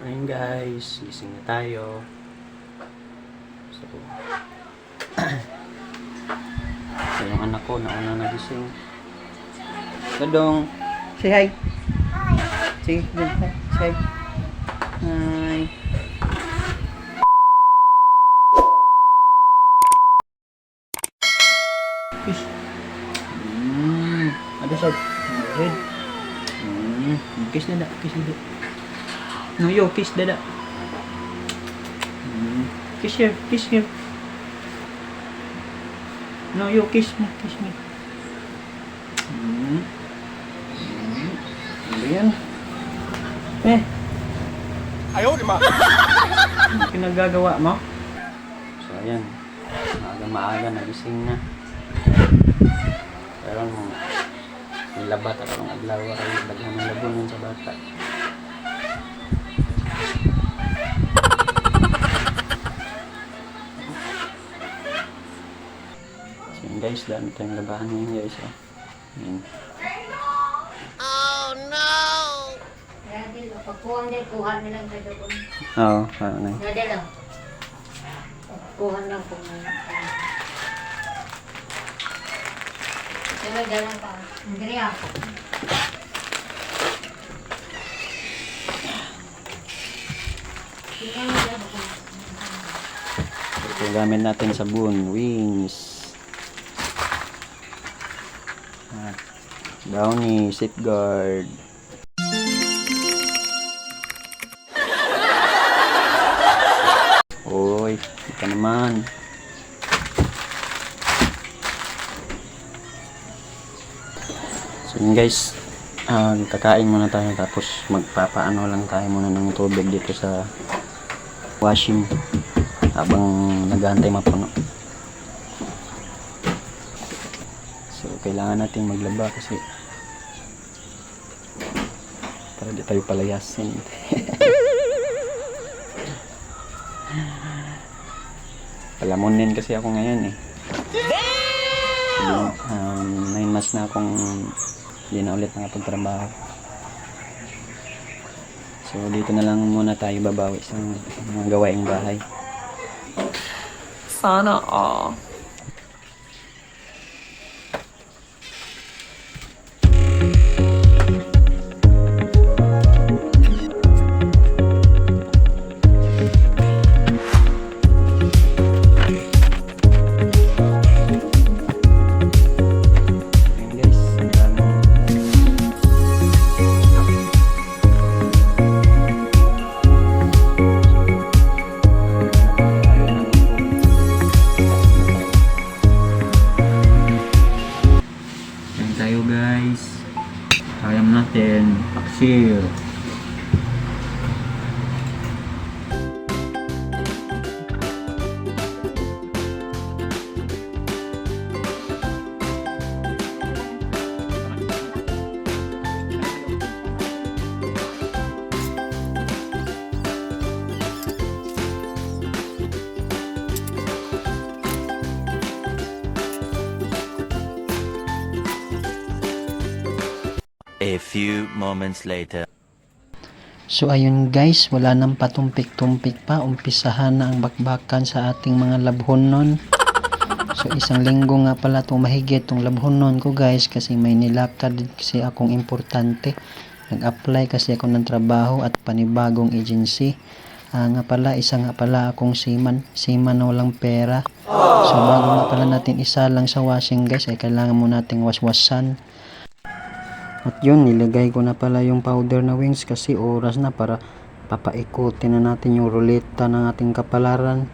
Ayun guys, gising na tayo. So, so yung anak ko nauna nagising. Kadong, say hi. Say hi. Say hi. Fish. Ada side. Red. Kiss dada, kiss dada. No, yo, kiss dada. Kiss here, kiss here. No, yo, kiss me, kiss me. Ano yan? Ayaw, di ma. Ano pinagagawa mo? So, ayan. Maaga nagising na. Pero nilabat ako ng adlaw ay daghan ng labunan sa bata. So yun guys, dami tayong labahan ngayon guys. Ayan. Oh no! Dahil pagkuhan din, kuha nilang sa doon. Oo, ano na yun. Dahil lang. Kuhan lang kung ano. Dahil dalang pa. Hindi ako. Ito gamit natin sabon, wings. At Downy, safeguard. Oy, ika naman. So yun guys, kakain muna tayo tapos magpapaano lang tayo muna ng tubig dito sa washing habang nag-aantay mapuno. So kailangan natin maglaba kasi para di tayo palayasin. Palamunin kasi ako ngayon eh. 9 months na akong hindi na ulit nakapagtrabaho. So dito na lang muna tayo babawi sa mga gawaing bahay. Sana all. Tayo guys, kayam natin paksiw. A few moments later. So ayun guys, wala nang patumpik-tumpik pa, umpisahan na ang bakbakan sa ating mga labhonon. So isang linggo nga pala itong mahigit itong labhonon ko guys kasi may nilakad kasi akong importante. Nag-apply kasi ako ng trabaho at panibagong agency. Nga pala, isa nga pala akong seaman na walang pera. So bago nga pala natin isa lang sa washing guys ay kailangan mo nating waswasan. At yun, nilagay ko na pala yung powder na wings kasi oras na para papaikutin na natin yung ruleta ng ating kapalaran.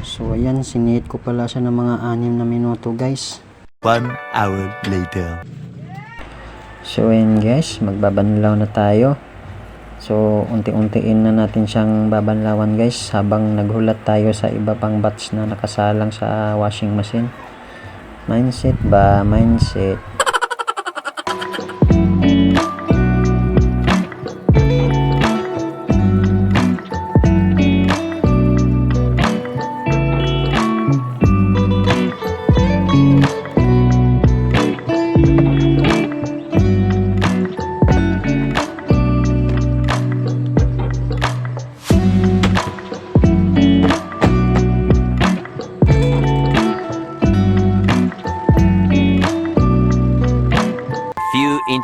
So ayan, sinihit ko pala siya ng mga 6 na minuto guys. 1 hour later. So ayan guys, magbabanlaw na tayo. So unti-untiin na natin siyang babanlawan guys habang naghulat tayo sa iba pang batch na nakasalang sa washing machine. Mindset ba? Mindset.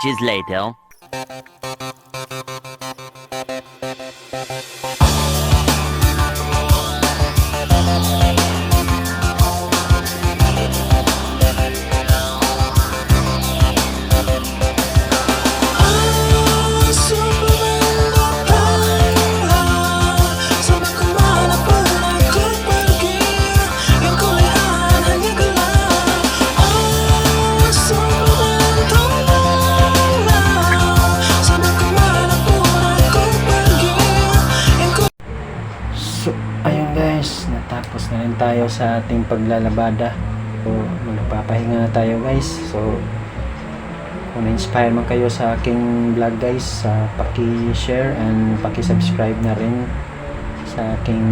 inches later. So, ayun guys, natapos na rin tayo sa ating paglalabada. So, magpapahinga na tayo guys. So, kung na-inspire man kayo sa aking vlog guys, paki-share and paki-subscribe na rin sa aking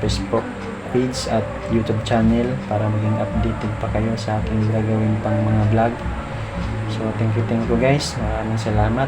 Facebook page at YouTube channel para maging updated pa kayo sa aking gagawin pang mga vlog. So, thank you guys. Maraming salamat.